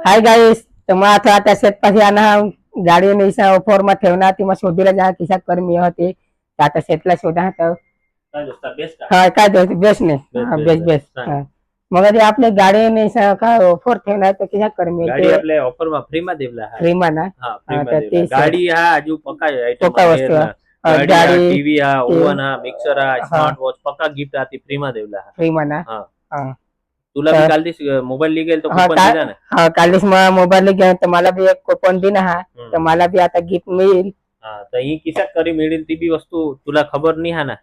Hi guys, तर मग आता शेतपाशी आणा गाडी निसा ऑफर मा ठेवणार ती मग शोधीला जा किसा कर्मी होते आता शेतला शोधा तर काय दोस्ता बेस्ट हा काय बेस्ट नाही हा बेस्ट बेस्ट हा मग आधी आपले गाडी निसा काय ऑफर ठेवणार तर किसा कर्मी गाडी आपले ऑफर मा फ्री मा देवला हा फ्री मा ना हा फ्री हा, मा तर देवला ते गाडी हा आजू पक्का आयटम पक्का वस्तू हा. गाडी गाडी, टीव्ही हा ओवन हा मिक्सर हा हा. स्मार्ट वॉच पक्का गिफ्ट आती फ्री मा देवला हा फ्री मा ना हा हा तुला तर- भी काल दिस मोबाईल लिगेल तो हा कुपन दिला ना हा कालीच मग मोबाईल घ्या तर मला बी एक कुपन दिन हा तर मला बी आता गिफ्ट मिळेल हा तर ही किशात करी मिळेल ती बी वस्तू तुला खबर नाही हा ना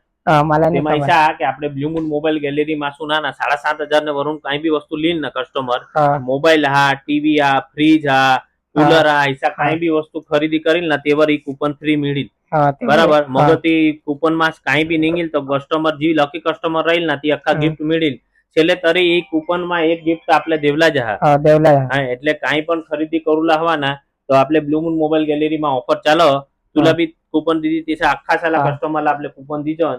मला ते नाही खबर. माहिती आहे की आपले ब्लू मून मोबाईल गॅलरी मासून हा ना 7,500 वरून काही बी वस्तू लिहिन ना कस्टमर हा, मोबाईल हा टीव्ही हा फ्रीज हा कूलर हा ऐसा काही बी वस्तू खरेदी करील ना तेवर ही कूपन फ्री मिळेल हा, ते बरोबर मग हा, ती कूपन मास काही बी निघेल तर कस्टमर जी लकी कस्टमर राहील ना ती अख्खा गिफ्ट मिळेल છેલ્લે તરી એ કૂપન માં એક ગિફ્ટ આપણે દેવલા જ હા હા, દેવલા હા એટલે કાંઈ પણ ખરીદી કરુલા હવા ના તો આપણે બ્લુ મૂન મોબાઈલ ગેલેરી માં ઓફર ચાલો तुला बी कूपन दीदी तिथे अख्खा साला कस्टमरला आपले कूपन दीजो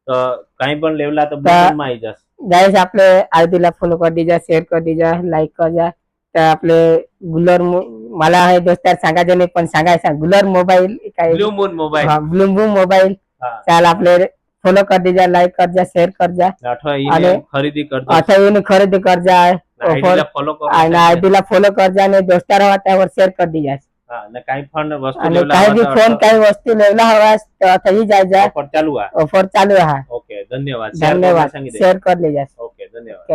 तर काही पण लेवला तर ब्लू मून मा जास गाइस आपले आयडीला फॉलो कर दीजा शेअर कर दीजा लाईक कर जा तर आपले गुलर मला हे दोस्तार सांगायचं नाही पण सांगायचं गुलर मोबाईल काय ब्लू मून मोबाईल हा ब्लू मून मोबाईल चाल आपले फॉलो कर दीजा लाईक कर जा शेअर कर जा आणि खरेदी करतो अठवाईने खरेदी कर जा आयडीला फॉलो कर आणि आयडीला फॉलो कर जा आणि दोस्तार हवा त्यावर शेअर कर दीजा काही पण वस्तू आणि लेवला काही बी फोन काही वस्तू लेवला हवा तर अथही जायचा ऑफर चालू आहे ऑफर चालू आहे ओके धन्यवाद धन्यवाद शेअर कर दीजा ओके धन्यवाद